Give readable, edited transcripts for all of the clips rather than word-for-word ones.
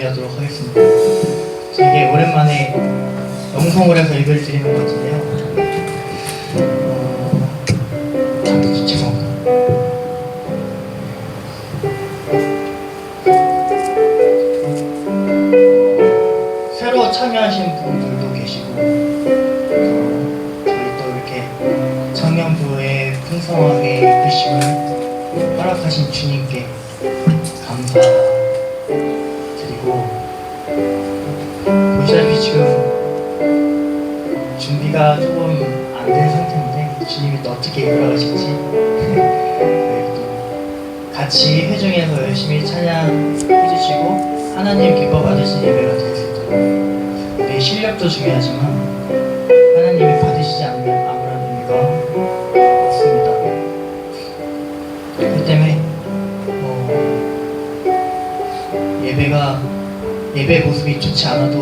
준비하도록 하겠습니다. 되게 오랜만에 영성을 해서 예배를 드리는 것 같은데요. 죄송합니다. 새로 참여하신 분들도 계시고, 저희 또 이렇게 청년부에 풍성하게 이끄심을 허락하신 주님께 감사드리고, 보시다시피 지금 준비가 조금 안 된 상태인데 주님이 또 어떻게 이끌어가실지 같이 회중에서 열심히 찬양해주시고 하나님 기뻐 받으신 예배가 될 수 있도록, 내 실력도 중요하지만 하나님이 받으시지 않으면 아무런 의미가 없습니다. 그렇기 때문에 예배 모습이 좋지 않아도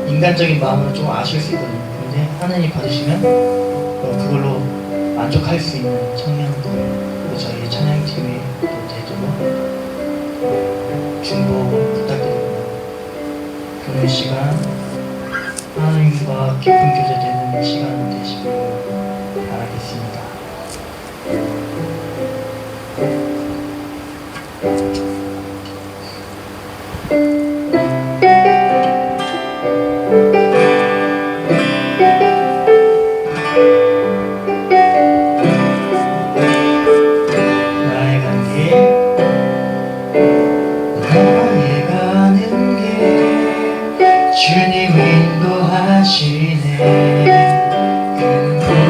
인간적인 마음으로 좀 아쉬울 수 있거든요. 근데 하나님 받으시면 그걸로 만족할 수 있는 청년들, 그리고 저희 찬양팀이 또 되도록 중보 부탁드립니다. 그런 시간, 하나님과 깊은 교제되는 시간 되시길 바라겠습니다. 주님 인도하시네. 그는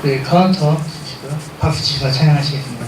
그 카운터 주시고요. 박수 치시고 찬양하시겠습니다.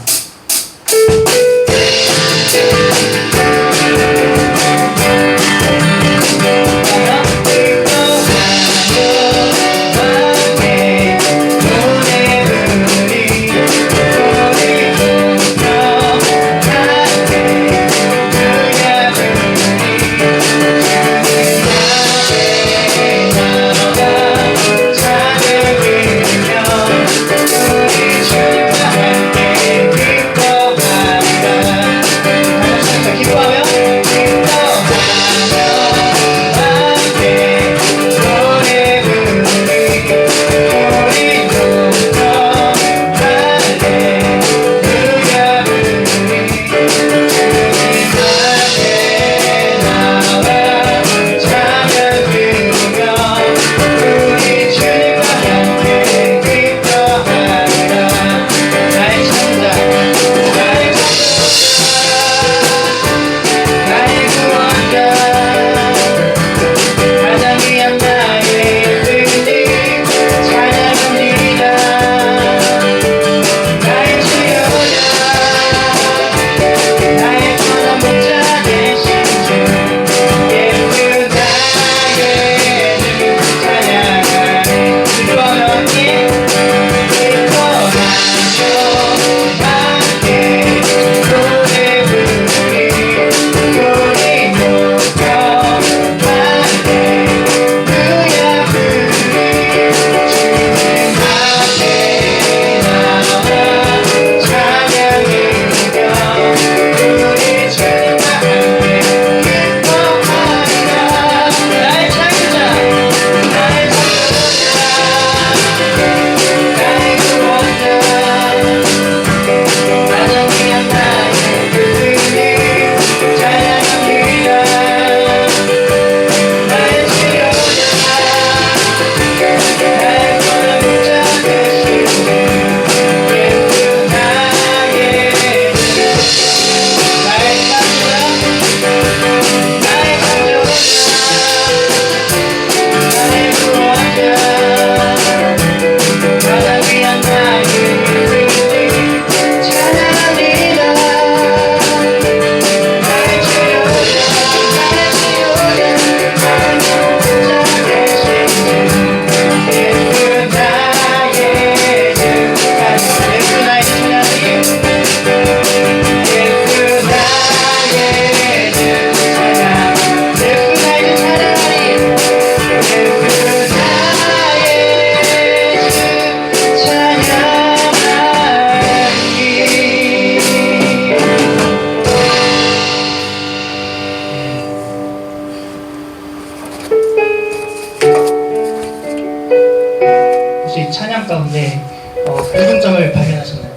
혹시 찬양 가운데 공통점을 발견하셨나요?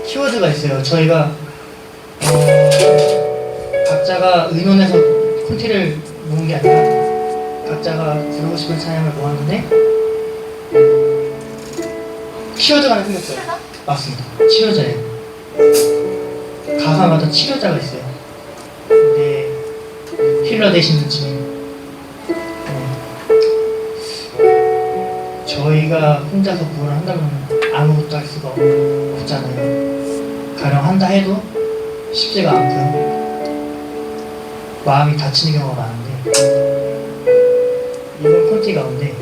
키워드가 있어요. 저희가 각자가 의논해서 콘티를 모은 게 아니라 각자가 부르고 싶은 찬양을 모았는데 키워드가 하나 생겼어요. 맞습니다. 치료자예요. 가사마다 치료자가 있어요. 근데 힐러 되시는 주님, 저희가 혼자서 구원을 한다면 아무것도 할 수가 없잖아요. 가령 한다 해도 쉽지가 않고요. 마음이 다치는 경우가 많은데 이번 콘티 가운데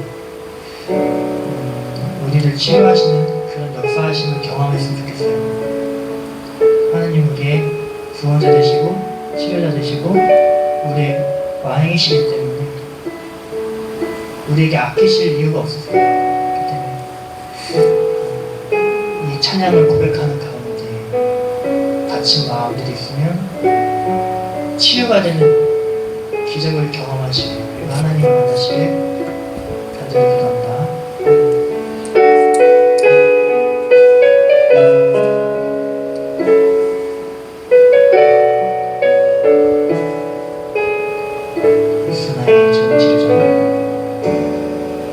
우리를 치료하시는 그런 역사하시는 경험했으면 좋겠어요. 하나님 우리의 구원자 되시고 치료자 되시고 우리의 왕이시기 때문에 우리에게 아끼실 이유가 없으세요. 그렇기 때문에 이 찬양을 고백하는 가운데 다친 마음들이 있으면 치유가 되는 기적을 경험하시고 하나님을 만나시길 간절히 기도합니다.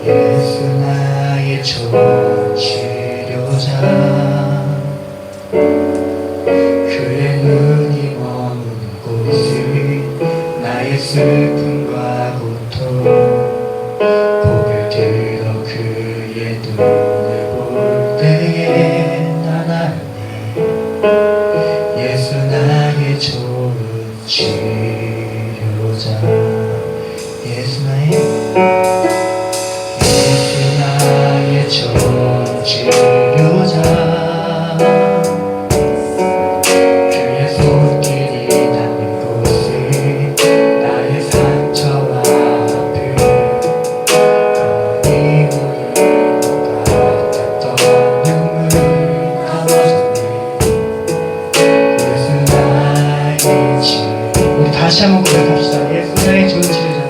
예수 나의 좋은 치료자, 그의 눈이 머무는 곳은 나의 슬픔과 고통, 고개 들어 그 눈을 볼 때에 하나님 예수 나의 좋은 치료자 예수 나의 좋은 치료자 그의 손길이 닿는 곳에 나의 상처와 아픔 가만히 묻는 것 같았던 눈물 감아줬네 예수 나의 치료 우리 다시 한번 고백합시다 예수 나의 좋은 치료자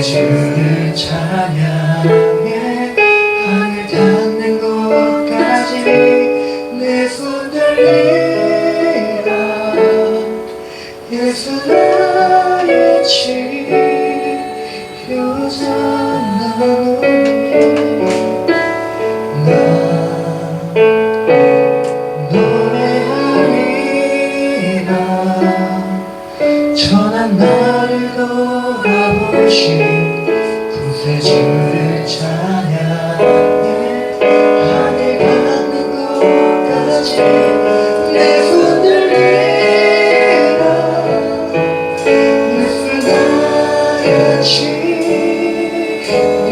주를 찬양해 하늘 닿는 곳까지 내 손 들리라. 예수 나의 치유 주신 구세주를 찬양해 하늘 닿는 곳까지 내 손을 내밀어 예수 나같이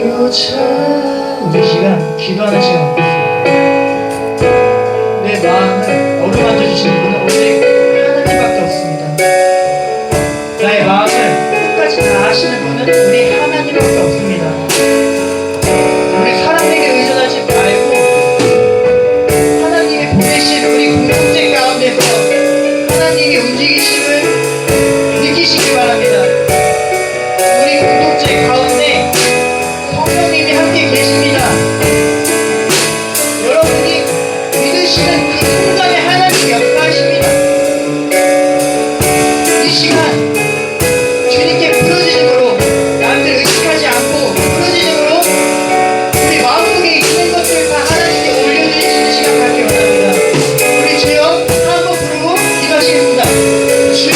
묘차 우리 시간 기도하는 시간 내 마음을 어루만져 주시는 분은 오직 하나님밖에 없습니다. 나의 마음을 끝까지 다 아시는 분은 우리 하나님밖에 없습니다. 우리 사람에게 의존하지 말고 하나님이 보내신 우리 공동체 가운데서 하나님이 움직이심을 느끼시기 바랍니다. 우리 공동체 가운데 성령님이 함께 계십니다. 여러분이 믿으시는 그 순간에 하나님이 역사하십니다. 이 시간 주님께 부르짖음으로 남들 의식하지 않고 부르짖음으로 우리 마음속에 있는 것들 다 하나님께 올려드리시는 시간 갖기 원합니다. 우리 주여 한번 부르고 기도하시겠습니다. 주여!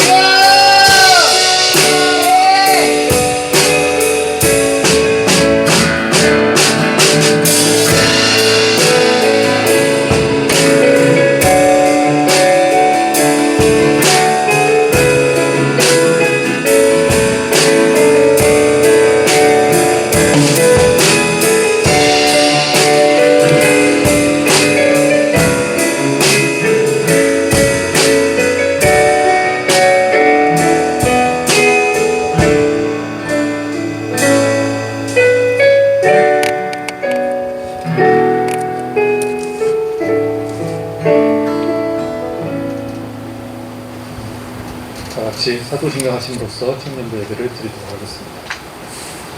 다 같이 사도신경 하심으로써 청년부 예배를 드리도록 하겠습니다.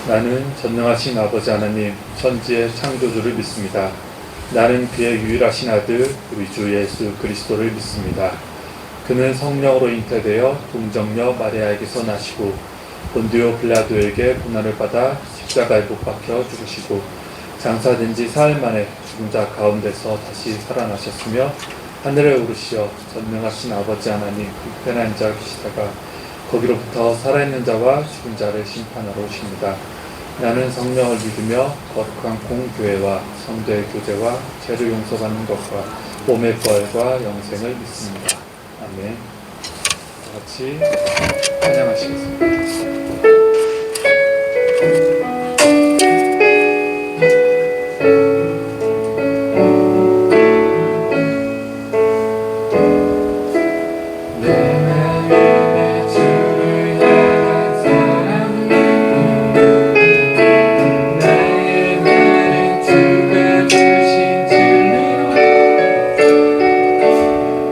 나는 전능하신 아버지 하나님, 천지의 창조주를 믿습니다. 나는 그의 유일하신 아들, 우리 주 예수 그리스도를 믿습니다. 그는 성령으로 잉태되어 동정녀 마리아에게서 나시고 본디오 빌라도에게 고난을 받아 십자가에 못 박혀 죽으시고 장사된 지 사흘 만에 죽은 자 가운데서 다시 살아나셨으며 하늘에 오르시어 전능하신 아버지 하나님 불편한 자 계시다가 거기로부터 살아있는 자와 죽은 자를 심판하러 오십니다. 나는 성령을 믿으며 거룩한 공교회와 성도의 교제와 죄를 용서받는 것과 몸의 부활과 영생을 믿습니다. 아멘. 다 같이 찬양하시겠습니다.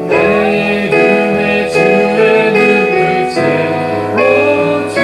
내 이름의 주의 눈을 채워주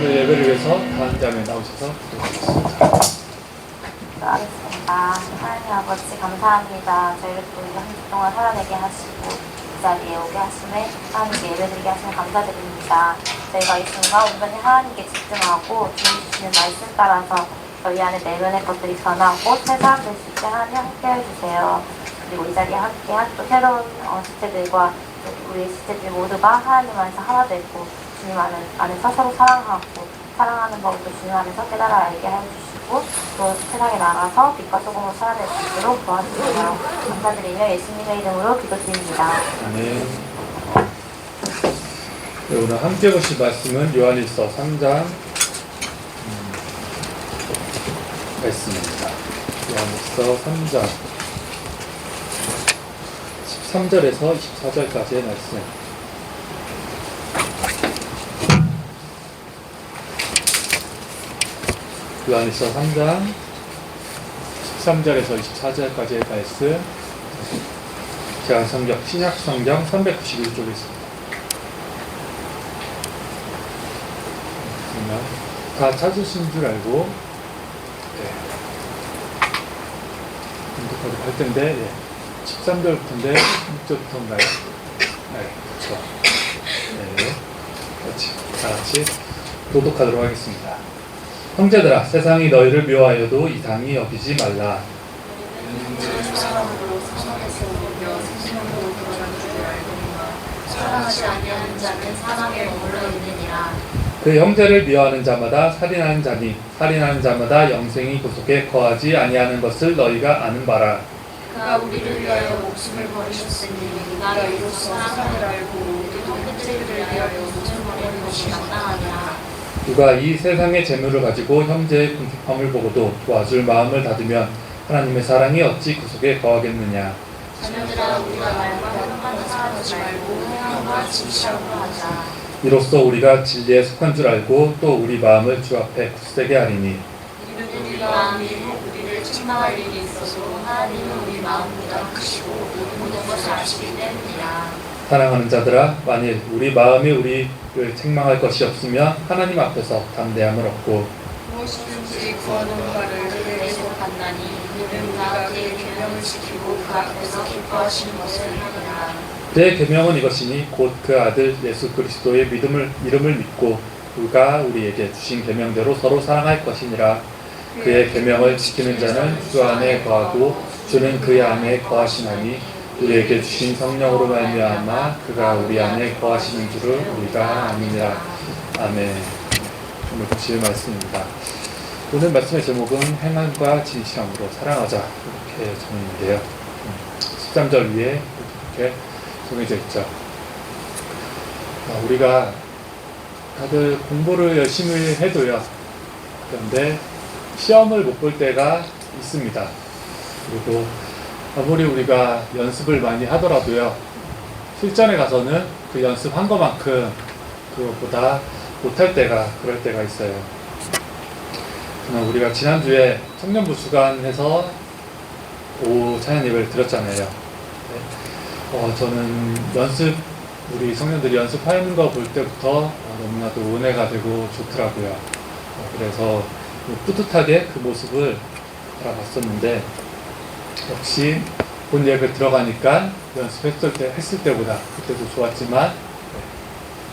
오늘 예배를 위해서 다한 자매 나오셔서 기도하겠습니다. 기도하겠습니다. 하나님 아버지 감사합니다. 저희를 또 한 주 동안 살아내게 하시고 이 자리에 오게 하심에 하나님께 예배드리게 하시면 감사드립니다. 저희가 이 순간 온전히 하나님께 집중하고 주님 주시는 말씀 따라서 저희 안에 내면의 것들이 변하고 새 사람 될 수 있게 하나님 함께 해주세요. 그리고 이 자리에 함께한 또 새로운 지체들과 우리 지체들 모두가 하나님 안에서 하나 되고 주님 안에서 서로 사랑하고 사랑하는 법을 또 주님 안에서 깨달아 알게 해주시고 또 세상에 나가서 빛과 소금으로 살아낼 수 있도록 도와주세요. 감사드리며 예수님의 이름으로 기도드립니다. 네. 오늘 함께 보실 말씀은 요한일서 3장 말씀입니다. 요한일서 3장 13절에서 24절까지의 말씀. 요한일서 3장 13절에서 24절까지의 말씀. 제가 성경 신약 성경 391쪽에 있습니다. 다 찾으신 줄 알고 공독하도록 할 텐데 13절부터인데 6절부터인가요? 네, 그렇죠. 네, 다 같이 도독하도록 하겠습니다. 형제들아, 세상이 너희를 미워하여도 이상히 여기지 말라. 사랑하지 아니하는 자는 사망에 머물러 있느니라. 그 형제를 미워하는 자마다 살인하는 자니 살인하는 자마다 영생이 구속에 거하지 아니하는 것을 너희가 아는 바라. 그가 우리를 위하여 목숨을 버리셨으니 우리가 이로써 사랑을 알고 우리도 형제를 위하여 목숨을 버리는 것이 마땅하니라. 누가 이 세상의 재물을 가지고 형제의 궁핍함을 보고도 도와줄 마음을 닫으면 하나님의 사랑이 어찌 구속에 거하겠느냐. 자녀들아, 우리가 말과 행함과 사랑하지 말고 행함과 진실함으로 하자. 이로써 우리가 진리에 속한 줄 알고 또 우리 마음을 주 앞에 굳세게 하리니. 이는 우리 마음이 우리를 책망할 일이 있어도 하나님은 우리 마음보다 크시고 모든 것을 아시기 때문이라. 사랑하는 자들아, 만일 우리 마음이 우리를 책망할 것이 없으면 하나님 앞에서 담대함을 얻고 무엇이든지 구하는 바를 그에게 받나니 이는 우리가 그의 계명을 지키고 그 앞에서 기뻐하시는 것을 하느니라. 그의 계명은 이것이니 곧 그 아들 예수 그리스도의 이름을 믿고 그가 우리에게 주신 계명대로 서로 사랑할 것이니라. 그의 계명을 지키는 자는 주 안에 거하고 주는 그의 안에 거하시나니 우리에게 주신 성령으로 말미암아 그가 우리 안에 거하시는 줄을 우리가 아느니라. 아멘. 오늘 보실 말씀입니다. 오늘 말씀의 제목은 행함과 진실함으로 사랑하자 이렇게 정했는데요. 13절 위에 이렇게 정해져 있죠. 우리가 다들 공부를 열심히 해도요. 그런데 시험을 못 볼 때가 있습니다. 그리고 아무리 우리가 연습을 많이 하더라도요. 실전에 가서는 그 연습한 것만큼 그것보다 못할 때가 그럴 때가 있어요. 우리가 지난주에 청년부 주간에서 오후 찬양 예배를 드렸잖아요. 저는 우리 청년들이 연습하는 거 볼 때부터 너무나도 은혜가 되고 좋더라고요. 그래서 뿌듯하게 그 모습을 바라봤었는데 역시 본 예배 들어가니까 했을 때보다 그때도 좋았지만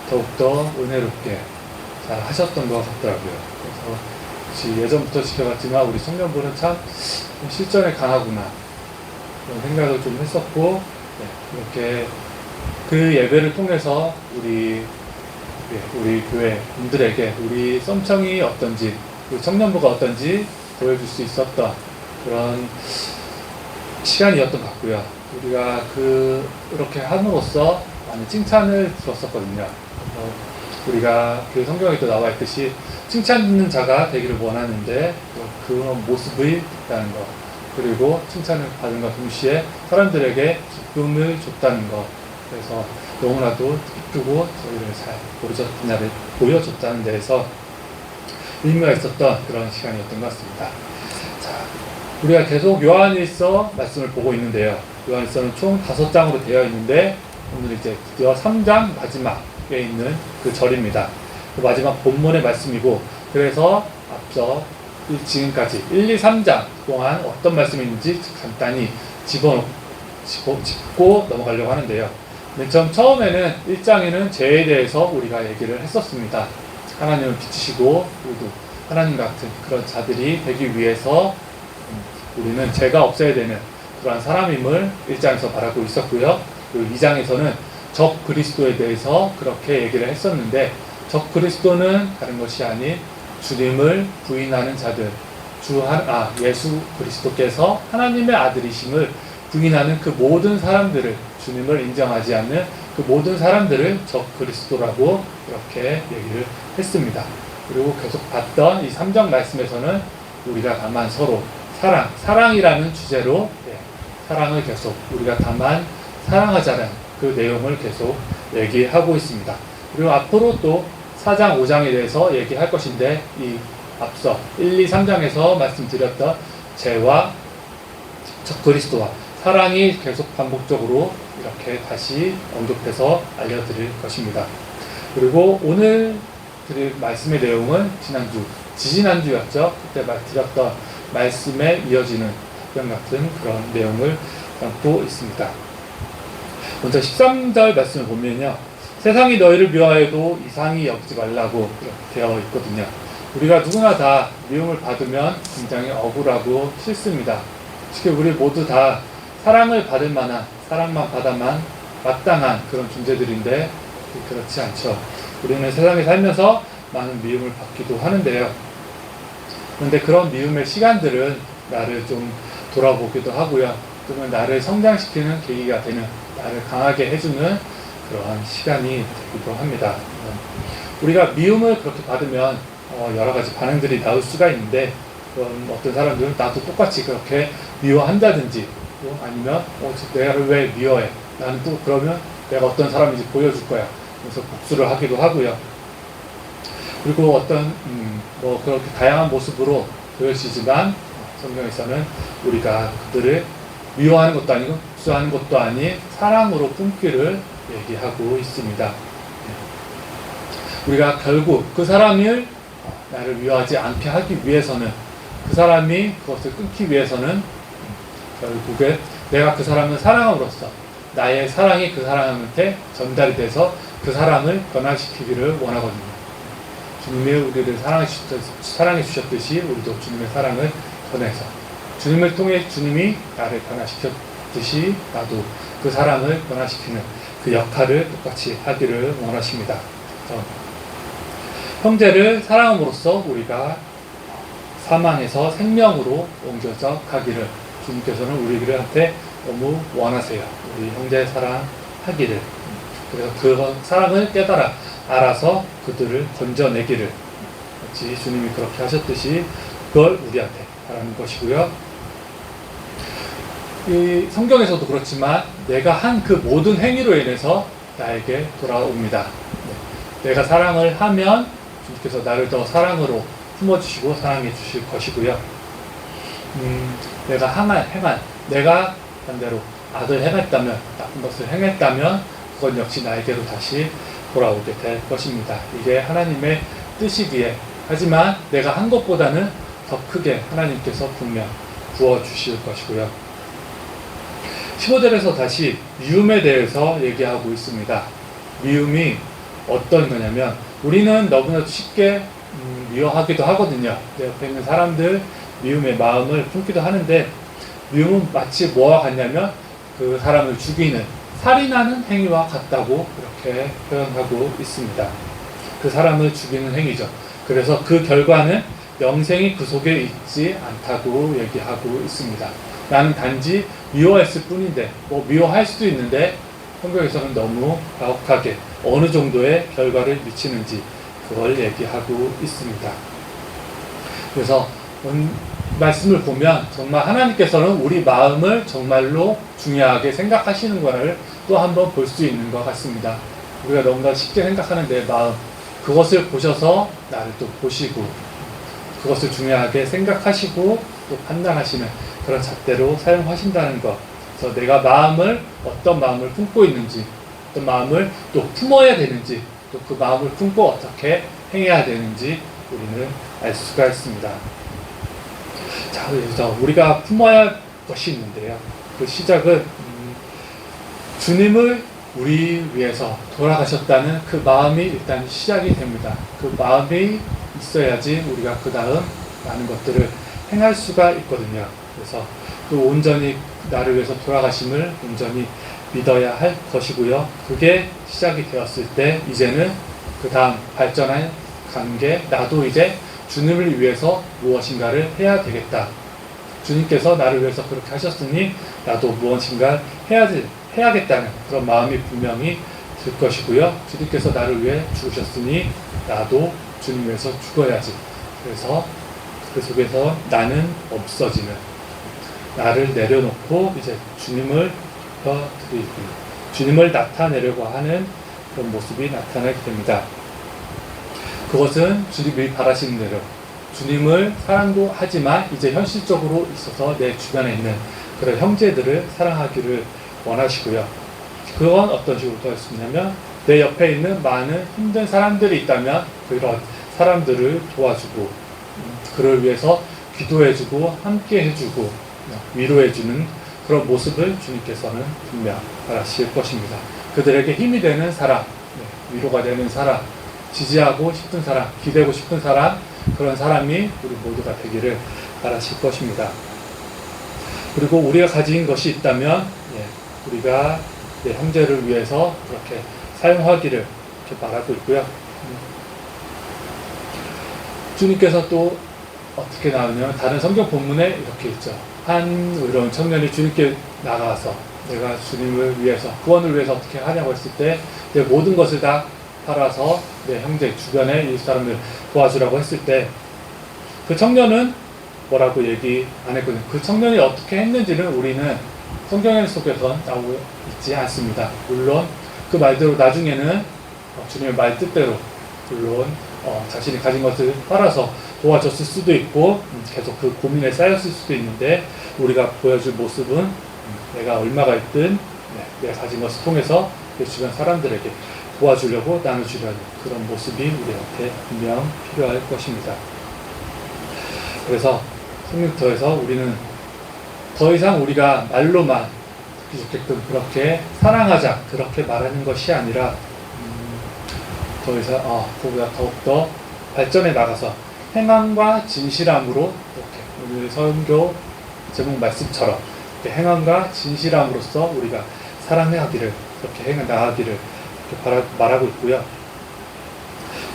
더욱더 은혜롭게 잘 하셨던 것 같더라고요. 그래서 혹시 예전부터 지켜봤지만 우리 청년부는 참 실전에 강하구나 그런 생각을 좀 했었고 이렇게 그 예배를 통해서 우리 교회 분들에게 우리 썸청이 어떤지 우리 청년부가 어떤지 보여줄 수 있었던 그런 시간이었던 것 같고요. 우리가 그렇게 함으로써 많은 칭찬을 들었었거든요. 우리가 그 성경에도 나와 있듯이 칭찬 듣는 자가 되기를 원하는데 그런 모습이 있다는 것 그리고 칭찬을 받은 것 동시에 사람들에게 기쁨을 줬다는 것 그래서 너무나도 기쁘고 저희를 잘 보여줬다는 데에서 의미가 있었던 그런 시간이었던 것 같습니다. 자, 우리가 계속 요한일서 말씀을 보고 있는데요. 요한일서는 총 5장으로 되어 있는데 오늘 이제 드디어 3장 마지막에 있는 그 절입니다. 그 마지막 본문의 말씀이고, 그래서 앞서 지금까지 1, 2, 3장 동안 어떤 말씀이 있는지 간단히 짚고 넘어가려고 하는데요. 맨 처음에는 1장에는 죄에 대해서 우리가 얘기를 했었습니다. 하나님을 비추시고 우리도 하나님 같은 그런 자들이 되기 위해서 우리는 죄가 없어야 되는 그러한 사람임을 1장에서 말하고 있었고요. 그리고 2장에서는 적 그리스도에 대해서 그렇게 얘기를 했었는데, 적 그리스도는 다른 것이 아닌 주님을 부인하는 자들, 예수 그리스도께서 하나님의 아들이심을 부인하는 그 모든 사람들을, 주님을 인정하지 않는 그 모든 사람들을 적 그리스도라고 이렇게 얘기를 했습니다. 그리고 계속 봤던 이 3장 말씀에서는 우리가 다만 서로 사랑이라는 주제로 사랑을 계속 우리가 다만 사랑하자는 그 내용을 계속 얘기하고 있습니다. 그리고 앞으로 또 4장, 5장에 대해서 얘기할 것인데, 이 앞서 1, 2, 3장에서 말씀드렸던 죄와 적 그리스도와 사랑이 계속 반복적으로 이렇게 다시 언급해서 알려드릴 것입니다. 그리고 오늘 드릴 말씀의 내용은 지지난주였죠. 그때 드렸던 말씀에 이어지는 답변 같은 그런 내용을 담고 있습니다. 먼저 13절 말씀을 보면요, 세상이 너희를 미워해도 이상히 여기지 말라고 되어 있거든요. 우리가 누구나 다 미움을 받으면 굉장히 억울하고 싫습니다. 특히 우리 모두 다 사랑을 받을 만한, 사랑만 받아만 마땅한 그런 존재들인데 그렇지 않죠. 우리는 세상에 살면서 많은 미움을 받기도 하는데요. 그런데 그런 미움의 시간들은 나를 좀 돌아보기도 하고요. 또는 나를 성장시키는 계기가 되는, 나를 강하게 해주는 그러한 시간이 되기도 합니다. 우리가 미움을 그렇게 받으면 여러 가지 반응들이 나올 수가 있는데, 어떤 사람들은 나도 똑같이 그렇게 미워한다든지, 아니면 내가 왜 미워해? 나는 또 그러면 내가 어떤 사람인지 보여줄 거야. 그래서 복수를 하기도 하고요. 그리고 어떤 그렇게 다양한 모습으로 보여지지만, 성경에서는 우리가 그들을 미워하는 것도 아니고 복수하는 것도 아닌 사랑으로 품기를 얘기하고 있습니다. 우리가 결국 그 사람을 나를 미워하지 않게 하기 위해서는, 그 사람이 그것을 끊기 위해서는 결국에 내가 그 사람을 사랑함으로써 나의 사랑이 그 사람한테 전달이 돼서 그 사람을 변화시키기를 원하거든요. 주님이 우리를 사랑해 주셨듯이 우리도 주님의 사랑을 전해서, 주님을 통해 주님이 나를 변화시켰듯이 나도 그 사람을 변화시키는 그 역할을 똑같이 하기를 원하십니다. 형제를 사랑함으로써 우리가 사망에서 생명으로 옮겨져 가기를 주님께서는 우리들한테 너무 원하세요. 우리 형제 사랑하기를. 그래서 그 사랑을 깨달아 알아서 그들을 건져내기를, 마치 주님이 그렇게 하셨듯이 그걸 우리한테 바라는 것이고요. 이 성경에서도 그렇지만 내가 한 그 모든 행위로 인해서 나에게 돌아옵니다. 내가 사랑을 하면 주님께서 나를 더 사랑으로 품어주시고 사랑해 주실 것이고요. 내가 내가 반대로 악을 행했다면, 나쁜 것을 행했다면 그건 역시 나에게로 다시 돌아오게 될 것입니다. 이게 하나님의 뜻이기에, 하지만 내가 한 것보다는 더 크게 하나님께서 분명 부어주실 것이고요. 15절에서 다시 미움에 대해서 얘기하고 있습니다. 미움이 어떤 거냐면, 우리는 너무나 쉽게 미워하기도 하거든요. 내 옆에 있는 사람들 미움의 마음을 품기도 하는데, 미움은 마치 뭐와 같냐면 그 사람을 죽이는, 살인하는 행위와 같다고 이렇게 표현하고 있습니다. 그 사람을 죽이는 행위죠. 그래서 그 결과는 영생이 그 속에 있지 않다고 얘기하고 있습니다. 나는 단지 미워했을 뿐인데, 미워할 수도 있는데 성경에서는 너무 가혹하게 어느 정도의 결과를 미치는지 그걸 얘기하고 있습니다. 그래서 말씀을 보면 정말 하나님께서는 우리 마음을 정말로 중요하게 생각하시는 것을 또 한번 볼 수 있는 것 같습니다. 우리가 너무나 쉽게 생각하는 내 마음, 그것을 보셔서 나를 또 보시고 그것을 중요하게 생각하시고 또 판단하시는 그런 잣대로 사용하신다는 것. 그래서 내가 어떤 마음을 품고 있는지, 어떤 마음을 또 품어야 되는지, 또 그 마음을 품고 어떻게 행해야 되는지 우리는 알 수가 있습니다. 자, 그래서 우리가 품어야 할 것이 있는데요. 그 시작은 주님을 우리 위해서 돌아가셨다는 그 마음이 일단 시작이 됩니다. 그 마음이 있어야지 우리가 그 다음 많은 것들을 행할 수가 있거든요. 그래서 그 온전히 나를 위해서 돌아가심을 온전히 믿어야 할 것이고요. 그게 시작이 되었을 때 이제는 그 다음 발전할 관계, 나도 이제 주님을 위해서 무엇인가를 해야 되겠다. 주님께서 나를 위해서 그렇게 하셨으니 나도 무엇인가 해야겠다는 그런 마음이 분명히 들 것이고요. 주님께서 나를 위해 죽으셨으니 나도 주님 위해서 죽어야지. 그래서 그 속에서 나는 없어지는, 나를 내려놓고 이제 주님을 드리고 주님을 나타내려고 하는 그런 모습이 나타나게 됩니다. 그것은 주님이 바라시는 대로 주님을 사랑도 하지만 이제 현실적으로 있어서 내 주변에 있는 그런 형제들을 사랑하기를 원하시고요. 그건 어떤 식으로 할 수 있냐면 내 옆에 있는 많은 힘든 사람들이 있다면 그런 사람들을 도와주고 그를 위해서 기도해주고 함께 해주고 위로해주는 그런 모습을 주님께서는 분명 바라실 것입니다. 그들에게 힘이 되는 사람, 위로가 되는 사람, 지지하고 싶은 사람, 기대고 싶은 사람, 그런 사람이 우리 모두가 되기를 바라실 것입니다. 그리고 우리가 가진 것이 있다면 우리가 내 형제를 위해서 그렇게 사용하기를 이렇게 말하고 있고요. 주님께서 또 어떻게 나오냐면 다른 성경 본문에 이렇게 있죠. 한 의로운 청년이 주님께 나가서 내가 주님을 위해서, 구원을 위해서 어떻게 하냐고 했을 때 내 모든 것을 다 팔아서 내 형제 주변에 이 사람을 도와주라고 했을 때 그 청년은 뭐라고 얘기 안 했거든요. 그 청년이 어떻게 했는지는 우리는 성경 속에서 나오고 있지 않습니다. 물론 그 말대로 나중에는 주님의 말 뜻대로 물론 자신이 가진 것을 팔아서 도와줬을 수도 있고 계속 그 고민에 쌓였을 수도 있는데 우리가 보여줄 모습은 내가 얼마가 있든 내가 가진 것을 통해서 내 주변 사람들에게 도와주려고 나눠주려는 그런 모습이 우리한테 분명 필요할 것입니다. 그래서 성경터에서 우리는 더 이상 우리가 말로만 듣기 좋게끔 그렇게 사랑하자 그렇게 말하는 것이 아니라 더 이상 그보다 더욱더 발전해 나가서 행함과 진실함으로 이렇게 오늘 선교 제목 말씀처럼 행함과 진실함으로써 우리가 사랑하기를 그렇게 행해 나가기를 이렇게 말하고 있고요.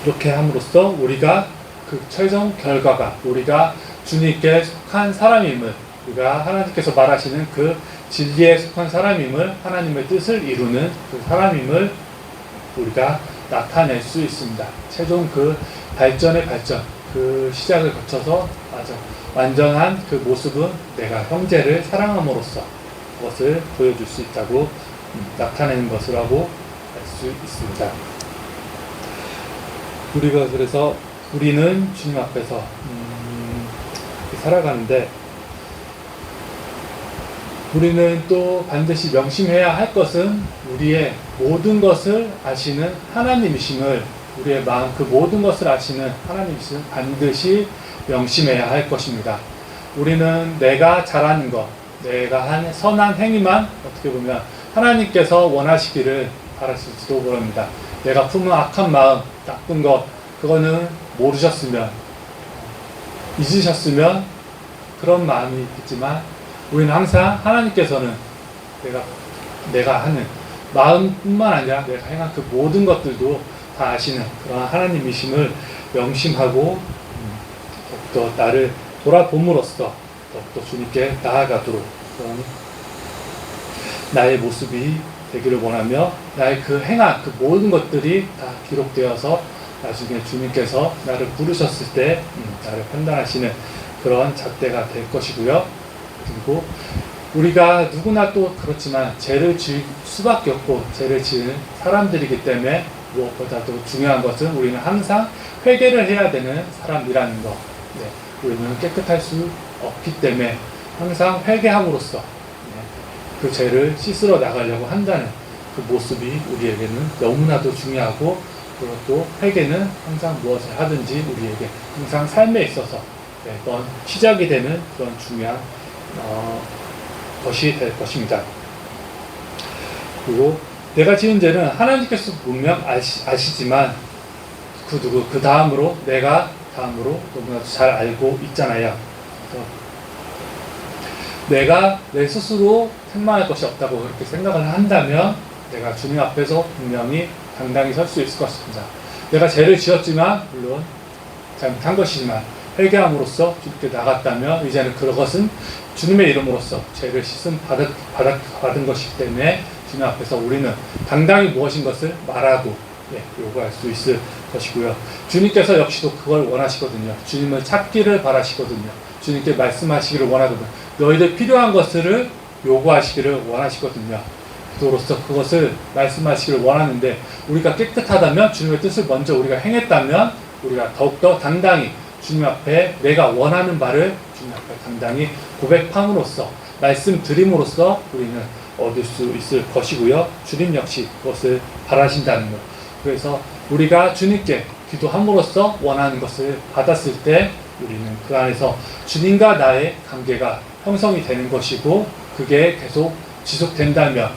이렇게 함으로써 우리가 그 최종 결과가 우리가 주님께 속한 사람임을 우리가 하나님께서 말하시는 그 진리에 속한 사람임을 하나님의 뜻을 이루는 그 사람임을 우리가 나타낼 수 있습니다. 최종 그 발전의 발전 그 시작을 거쳐서 완전한 그 모습은 내가 형제를 사랑함으로써 그것을 보여줄 수 있다고 나타내는 것이라고 할 수 있습니다. 우리가 그래서 우리는 주님 앞에서 살아가는데 우리는 또 반드시 명심해야 할 것은 우리의 모든 것을 아시는 하나님이심을 우리의 마음 그 모든 것을 아시는 하나님이심을 반드시 명심해야 할 것입니다. 우리는 내가 잘하는 것, 내가 한 선한 행위만 어떻게 보면 하나님께서 원하시기를 바라실지도 모릅니다. 내가 품은 악한 마음, 나쁜 것, 그거는 모르셨으면, 잊으셨으면 그런 마음이 있겠지만 우리는 항상 하나님께서는 내가 하는 마음뿐만 아니라 내가 행한 그 모든 것들도 다 아시는 그런 하나님이심을 명심하고 더욱더 나를 돌아봄으로써 더욱더 주님께 나아가도록 그런 나의 모습이 되기를 원하며 나의 그 행한 그 모든 것들이 다 기록되어서 나중에 주님께서 나를 부르셨을 때 나를 판단하시는 그런 잣대가 될 것이고요. 그리고 우리가 누구나 또 그렇지만 죄를 지을 수밖에 없고 죄를 지은 사람들이기 때문에 무엇보다도 중요한 것은 우리는 항상 회개를 해야 되는 사람이라는 것. 우리는 깨끗할 수 없기 때문에 항상 회개함으로써 그 죄를 씻으러 나가려고 한다는 그 모습이 우리에게는 너무나도 중요하고 그리고 또 회개는 항상 무엇을 하든지 우리에게 항상 삶에 있어서 매번 시작이 되는 그런 중요한 것이 될 것입니다. 그리고 내가 지은 죄는 하나님께서 분명 아시지만 그 다음으로 내가 다음으로 너무나도 잘 알고 있잖아요. 그래서 내가 내 스스로 책망할 것이 없다고 그렇게 생각을 한다면 내가 주님 앞에서 분명히 당당히 설 수 있을 것입니다. 내가 죄를 지었지만 물론 잘못한 것이지만 회개함으로써 주님께 나갔다면 이제는 그것은 주님의 이름으로써 죄를 씻음 받은 것이기 때문에 주님 앞에서 우리는 당당히 무엇인 것을 말하고 요구할 수 있을 것이고요. 주님께서 역시도 그걸 원하시거든요. 주님을 찾기를 바라시거든요. 주님께 말씀하시기를 원하거든요. 너희들 필요한 것을 요구하시기를 원하시거든요. 그로써 그것을 말씀하시기를 원하는데 우리가 깨끗하다면 주님의 뜻을 먼저 우리가 행했다면 우리가 더욱더 당당히 주님 앞에 내가 원하는 바를 주님 앞에 당당히 고백함으로써 말씀드림으로써 우리는 얻을 수 있을 것이고요. 주님 역시 그것을 바라신다는 것. 그래서 우리가 주님께 기도함으로써 원하는 것을 받았을 때 우리는 그 안에서 주님과 나의 관계가 형성이 되는 것이고 그게 계속 지속된다면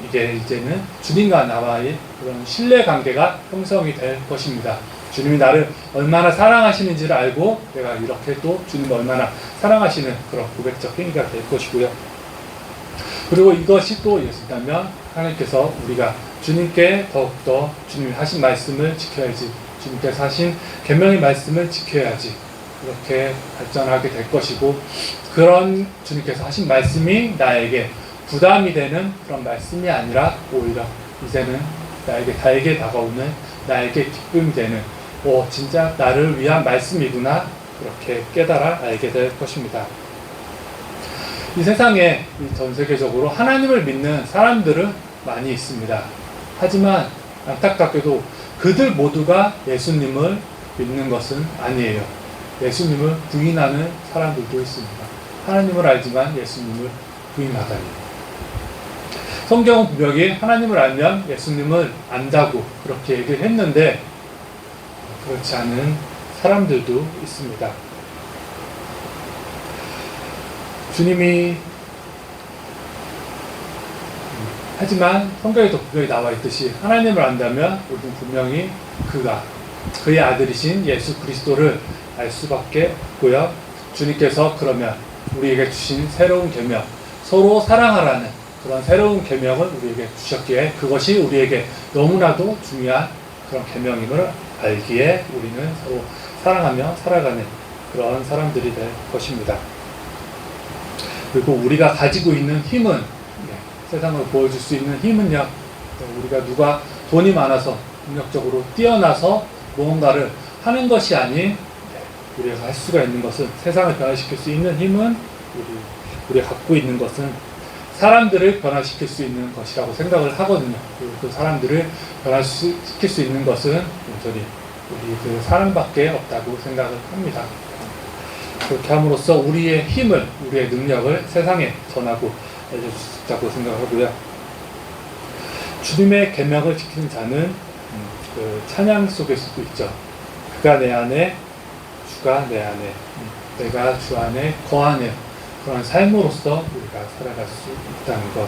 이게 이제는 주님과 나와의 그런 신뢰 관계가 형성이 될 것입니다. 주님이 나를 얼마나 사랑하시는지를 알고 내가 이렇게 또 주님을 얼마나 사랑하시는 그런 고백적 행위가 될 것이고요. 그리고 이것이 또 있다면 하나님께서 우리가 주님께 더욱더 주님이 하신 말씀을 지켜야지, 주님께서 하신 계명의 말씀을 지켜야지 그렇게 발전하게 될 것이고, 그런 주님께서 하신 말씀이 나에게 부담이 되는 그런 말씀이 아니라 오히려 이제는 나에게 다가오는 나에게 기쁨이 되는 진짜 나를 위한 말씀이구나 그렇게 깨달아 알게 될 것입니다. 이 세상에 전 세계적으로 하나님을 믿는 사람들은 많이 있습니다. 하지만 안타깝게도 그들 모두가 예수님을 믿는 것은 아니에요. 예수님을 부인하는 사람들도 있습니다. 하나님을 알지만 예수님을 부인하다니. 성경은 분명히 하나님을 알면 예수님을 안다고 그렇게 얘기를 했는데 그렇지 않은 사람들도 있습니다. 주님이 하지만 성경에도 분명히 나와 있듯이 하나님을 안다면 우리는 분명히 그의 아들이신 예수 그리스도를 알 수밖에 없고요. 주님께서 그러면 우리에게 주신 새로운 계명, 서로 사랑하라는 그런 새로운 계명을 우리에게 주셨기에 그것이 우리에게 너무나도 중요한 그런 계명임을 알기에 우리는 서로 사랑하며 살아가는 그런 사람들이 될 것입니다. 그리고 우리가 가지고 있는 힘은 세상을 보여줄 수 있는 힘은요, 우리가 누가 돈이 많아서 능력적으로 뛰어나서 무언가를 하는 것이 아닌 우리가 할 수가 있는 것은, 세상을 변화시킬 수 있는 힘은 우리가 갖고 있는 것은 사람들을 변화시킬 수 있는 것이라고 생각을 하거든요. 그리고 그 사람들을 변화시킬 수 있는 것은 온전히 우리 그 사람밖에 없다고 생각을 합니다. 그렇게 함으로써 우리의 힘을, 우리의 능력을 세상에 전하고 알려줄 수 있다고 생각하고요. 주님의 계명을 지키는 자는 그 찬양 속에서도 있죠. 그가 내 안에, 주가 내 안에, 내가 주 안에 거하는 그런 삶으로서 우리가 살아갈 수 있다는 것.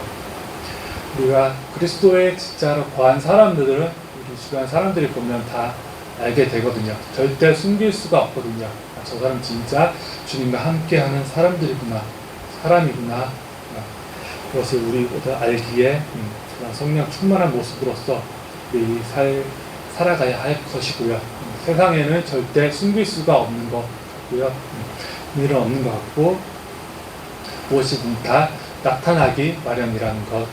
우리가 그리스도의 진짜로 거한 사람들은 우리 주변 사람들이 보면 다 알게 되거든요. 절대 숨길 수가 없거든요. 저 사람 진짜 주님과 함께하는 사람이구나. 그것을 우리 모두 알기에 그런 성령 충만한 모습으로서 우리 살아가야 할 것이고요. 세상에는 절대 숨길 수가 없는 것 같고요. 의미는 없는 것 같고 무엇이든 다 나타나기 마련이라는 것.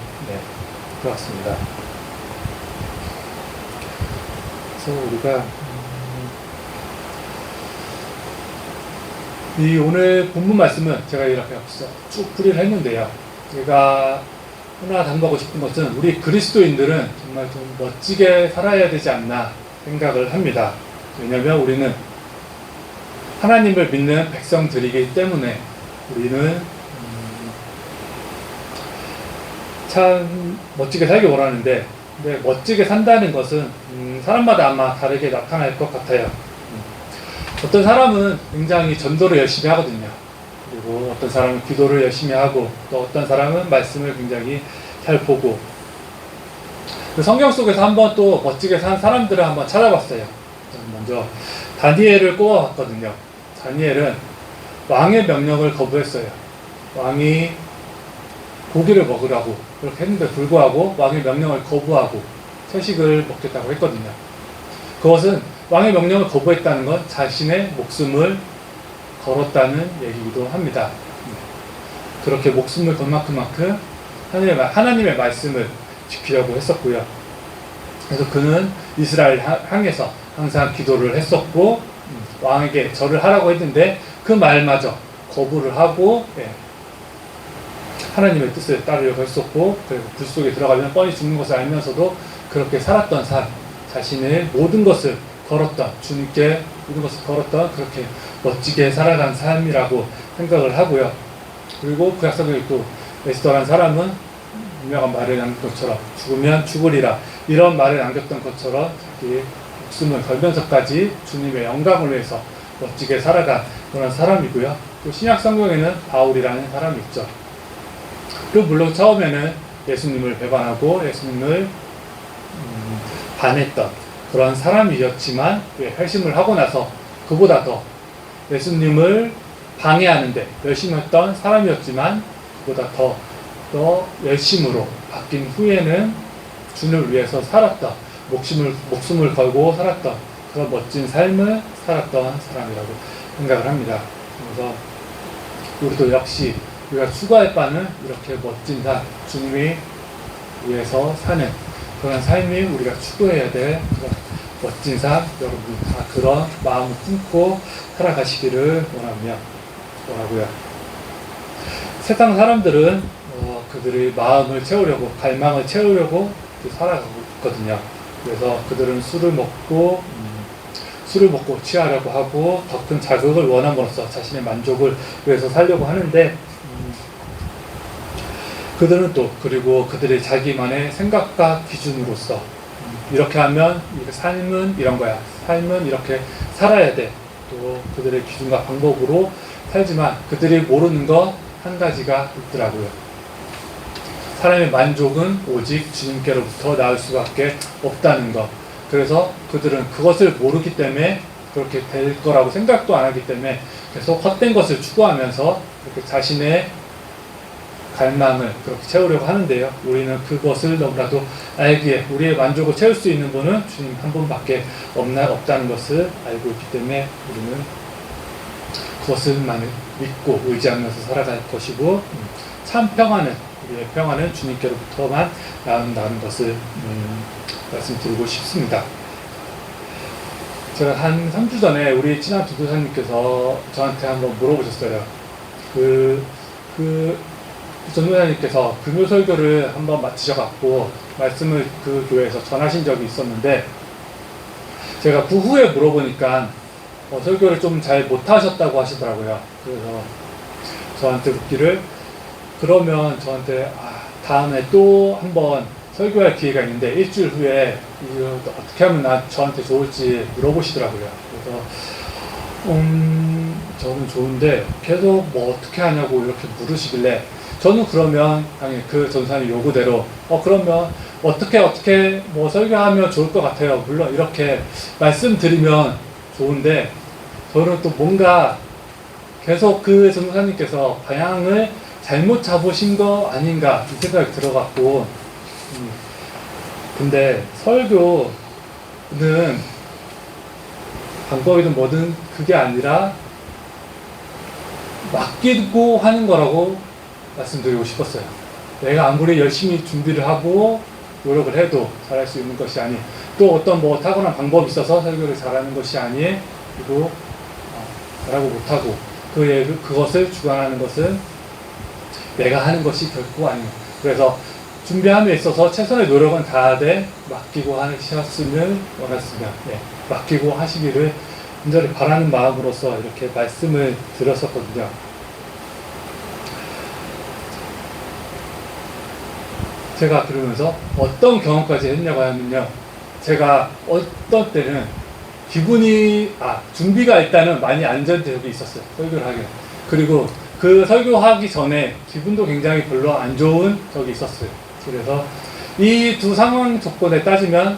그렇습니다. 그래서 우리가 이 오늘 본문 말씀은 제가 이렇게 쭉 풀이를 했는데요. 제가 하나 당부하고 싶은 것은 우리 그리스도인들은 정말 좀 멋지게 살아야 되지 않나 생각을 합니다. 왜냐하면 우리는 하나님을 믿는 백성들이기 때문에 우리는 참 멋지게 살기 원하는데 근데 멋지게 산다는 것은 사람마다 아마 다르게 나타날 것 같아요. 어떤 사람은 굉장히 전도를 열심히 하거든요. 그리고 어떤 사람은 기도를 열심히 하고, 또 어떤 사람은 말씀을 굉장히 잘 보고. 그 성경 속에서 한번 또 멋지게 산 사람들을 한번 찾아봤어요. 먼저 다니엘을 꼽아봤거든요. 다니엘은 왕의 명령을 거부했어요. 왕이 고기를 먹으라고 그렇게 했는데 불구하고 왕의 명령을 거부하고 채식을 먹겠다고 했거든요. 그것은 왕의 명령을 거부했다는 건 자신의 목숨을 걸었다는 얘기이기도 합니다. 그렇게 목숨을 건 만큼 하나님의 말씀을 지키려고 했었고요. 그래서 그는 이스라엘 향해서 항상 기도를 했었고, 왕에게 절을 하라고 했는데 그 말마저 거부를 하고, 하나님의 뜻을 따르려고 했었고, 그리고 불 속에 들어가면 뻔히 죽는 것을 알면서도 그렇게 살았던 삶, 자신의 모든 것을 걸었던, 주님께 모든 것을 걸었던, 그렇게 멋지게 살아간 삶이라고 생각을 하고요. 그리고 그 약속에 또 에스더라는 사람은 유명한 말을 남긴 것처럼 죽으면 죽으리라, 이런 말을 남겼던 것처럼 자기 목숨을 걸면서까지 주님의 영광을 위해서 멋지게 살아간 그런 사람이고요. 또 신약 성경에는 바울이라는 사람이 있죠. 그 물론 처음에는 예수님을 배반하고 예수님을 반했던 그런 사람이었지만, 회심을 하고 나서 그보다 더 예수님을 방해하는데 열심히 했던 사람이었지만, 그보다 더 열심으로 바뀐 후에는 주님을 위해서 살았던, 목숨을 걸고 살았던 그런 멋진 삶을 살았던 사람이라고 생각을 합니다. 그래서 우리도 역시 우리가 추구할 바는 이렇게 멋진 삶, 주님이 위해서 사는 그런 삶이 우리가 추구해야 될 그런 멋진 삶, 여러분 다 그런 마음을 품고 살아가시기를 원하고요. 세상 사람들은 그들의 마음을 채우려고, 갈망을 채우려고 살아가고 있거든요. 그래서 그들은 술을 먹고 취하려고 하고, 더 큰 자극을 원함으로써 자신의 만족을 위해서 살려고 하는데, 그들은 또, 그리고 그들의 자기만의 생각과 기준으로서 이렇게 하면 삶은 이런 거야, 삶은 이렇게 살아야 돼, 또 그들의 기준과 방법으로 살지만 그들이 모르는 것 한 가지가 있더라고요. 사람의 만족은 오직 주님께로부터 나올 수밖에 없다는 것. 그래서 그들은 그것을 모르기 때문에, 그렇게 될 거라고 생각도 안 하기 때문에 계속 헛된 것을 추구하면서 그렇게 자신의 갈망을 그렇게 채우려고 하는데요. 우리는 그것을 너무나도 알기에 우리의 만족을 채울 수 있는 분은 주님 한 분밖에 없다는 것을 알고 있기 때문에 우리는 그것을만 믿고 의지하면서 살아갈 것이고, 참 평안은, 우리의 평안은 주님께로부터만 나온다는 것을 말씀드리고 싶습니다. 제가 한 3주 전에 우리 친한 전도사님께서 저한테 한번 물어보셨어요. 그 전도사님께서 금요 설교를 한번 마치셔갖고 말씀을 그 교회에서 전하신 적이 있었는데, 제가 그 후에 물어보니까 설교를 좀 잘 못하셨다고 하시더라고요. 그래서 저한테 묻기를, 그러면 저한테 다음에 또 한번 설교할 기회가 있는데 일주일 후에 이거 어떻게 하면 저한테 좋을지 물어보시더라고요. 그래서 저는 좋은데 계속 뭐 어떻게 하냐고 이렇게 물으시길래, 저는 그러면 당연히 그 전사님 요구대로 그러면 어떻게 뭐 설교하면 좋을 것 같아요, 물론 이렇게 말씀드리면 좋은데, 저는 또 뭔가 계속 그 전도사님께서 방향을 잘못 잡으신 거 아닌가 이 생각이 들어갖고, 근데 설교는 방법이든 뭐든 그게 아니라 맡기고 하는 거라고 말씀드리고 싶었어요. 내가 아무리 열심히 준비를 하고 노력을 해도 잘할 수 있는 것이 아닌, 또 어떤 뭐 타고난 방법이 있어서 설교를 잘하는 것이 아닌, 그리고 잘하고 못하고 그것을 주관하는 것은 내가 하는 것이 결코 아니에요. 그래서 준비함에 있어서 최선의 노력은 다하되 맡기고 하셨으면 원했으면, 맡기고 하시기를 간절히 바라는 마음으로서 이렇게 말씀을 드렸었거든요. 제가 그러면서 어떤 경험까지 했냐고 하면요, 제가 어떤 때는 준비가 일단은 많이 안 된 적이 있었어요. 설교를 하게. 그리고 그 설교하기 전에 기분도 굉장히 별로 안 좋은 적이 있었어요. 그래서 이 두 상황 조건에 따지면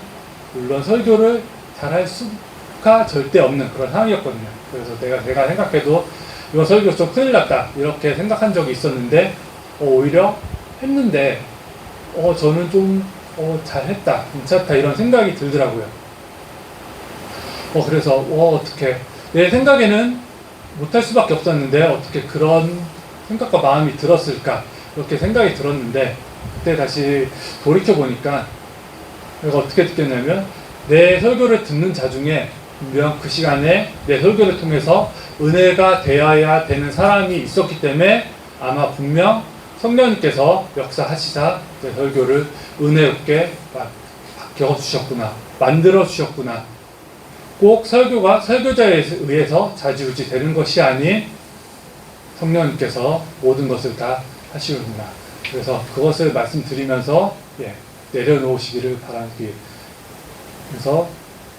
물론 설교를 잘할 수가 절대 없는 그런 상황이었거든요. 그래서 제가 생각해도 이거 설교 좀 큰일 났다 이렇게 생각한 적이 있었는데 오히려 했는데 저는 좀 잘했다, 괜찮다 이런 생각이 들더라고요. 그래서 어떻게 내 생각에는 못할 수밖에 없었는데 어떻게 그런 생각과 마음이 들었을까 이렇게 생각이 들었는데, 그때 다시 돌이켜 보니까 내가 어떻게 느꼈냐면 내 설교를 듣는 자 중에 분명 그 시간에 내 설교를 통해서 은혜가 되어야 되는 사람이 있었기 때문에 아마 분명 성령님께서 역사하시다 내 설교를 은혜롭게 바뀌어 주셨구나, 만들어 주셨구나. 꼭 설교가 설교자에 의해서 좌지우지 되는 것이 아닌 성령님께서 모든 것을 다 하시는구나. 그래서 그것을 말씀드리면서 내려놓으시기를 바라기, 그래서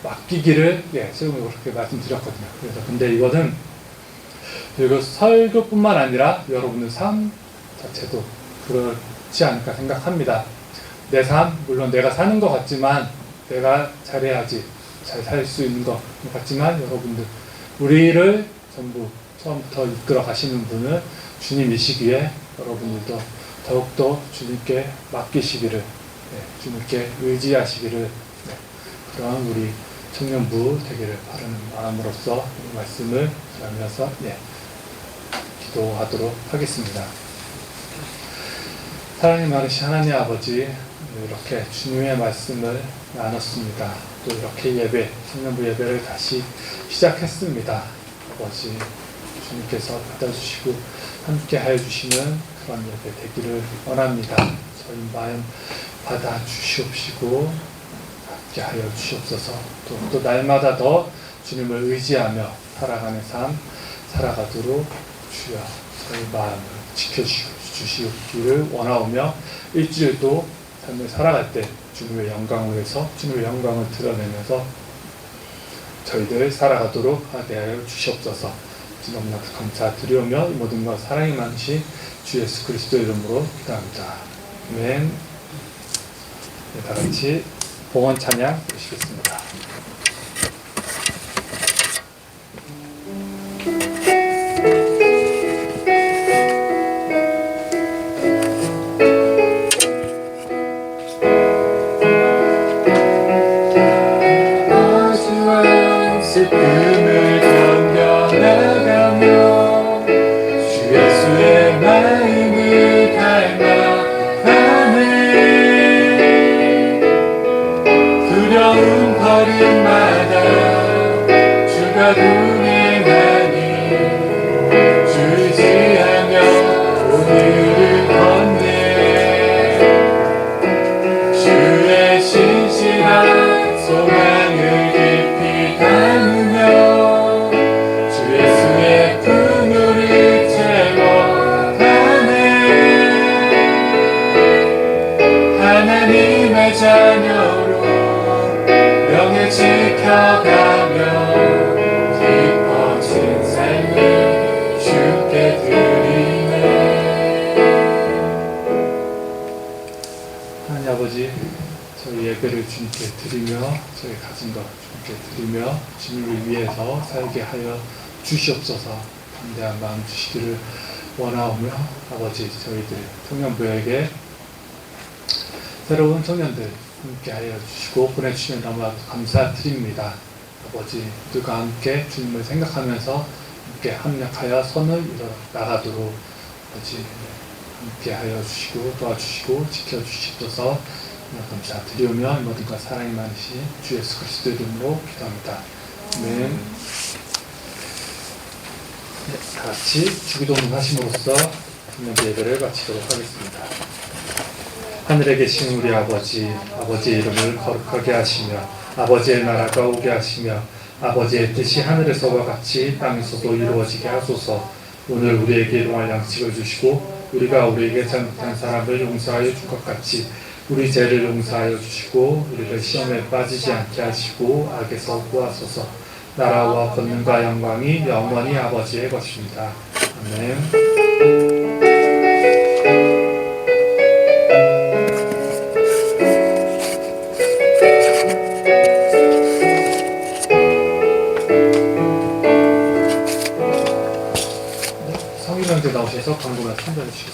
맡기기를 처음에 그렇게 말씀드렸거든요. 그래서 근데 이거는 그리고 설교뿐만 아니라 여러분의 삶 자체도 그렇지 않을까 생각합니다. 내 삶, 물론 내가 사는 것 같지만 내가 잘해야지 잘 살 수 있는 것 같지만 여러분들, 우리를 전부 처음부터 이끌어 가시는 분은 주님이시기에 여러분들도 더욱더 주님께 맡기시기를, 주님께 의지하시기를, 그런 우리 청년부 되기를 바라는 마음으로서 이 말씀을 전하면서 기도하도록 하겠습니다. 사랑이 많으신 하나님 아버지, 이렇게 주님의 말씀을 나눴습니다. 또 이렇게 청년부 예배를 다시 시작했습니다. 아버지, 주님께서 받아주시고 함께 하여 주시는 그런 예배 되기를 원합니다. 저희 마음 받아 주시옵시고 함께 하여 주시옵소서. 또 날마다 더 주님을 의지하며 살아가는 삶 살아가도록 주여 저희 마음을 지켜주시기를 원하오며, 일주일도 삶을 살아갈 때 주님의 영광을 위해서 주님의 영광을 드러내면서 저희들 살아가도록 하게 하여 주시옵소서. 너무나 감사드리오며 이 모든 것 사랑이 많으신 주 예수 그리스도 이름으로 기도합니다. 아멘. 다 같이 봉헌 찬양 드리시겠습니다. 슬픔을 견뎌나가며 주 예수의 마음을 닮아가네. 두려운 걸음마다 주가 동행하니 주 의지하며 오늘을 걷네. 주의 신실한 소망을 깊이 담으며 주 예수의 분노를 채워가네. 하나님의 자녀로 명예 지켜가며 깊어진 삶을 주께 드리네. 하나님 아버지, 저희 예배를 주님께 드리며 저희 가진 것 주님께 드리며 주님을 위해서 살게 하여 주시옵소서. 담대한 마음 주시기를 원하오며, 아버지 저희들 청년부에게 새로운 청년들 함께 하여 주시고 보내주시면 너무 감사드립니다. 아버지, 누가 함께 주님을 생각하면서 함께 합력하여 선을 이뤄 나가도록 아버지 함께 하여 주시고 도와주시고 지켜주시옵소서. 감사드리오며 이 모든 것 사랑이 많으신 주 예수 그리스도 이름으로 기도합니다. 아멘. 다 같이 주기도문 하심으로써 청년부 예배를 마치도록 하겠습니다. 하늘에 계신 우리 아버지, 아버지의 이름을 거룩하게 하시며 아버지의 나라가 오게 하시며 아버지의 뜻이 하늘에서와 같이 땅에서도 이루어지게 하소서. 오늘 우리에게 일용할 양식을 주시고 우리가 우리에게 잘못한 사람을 용서하여 줄 것 같이 우리 죄를 용서하여 주시고 우리를 시험에 빠지지 않게 하시고 악에서 구하소서. 나라와 권능과 영광이 영원히 아버지의 것입니다. 아멘. 성인형제 나오셔서 광고나 참여해 주시겠습니다.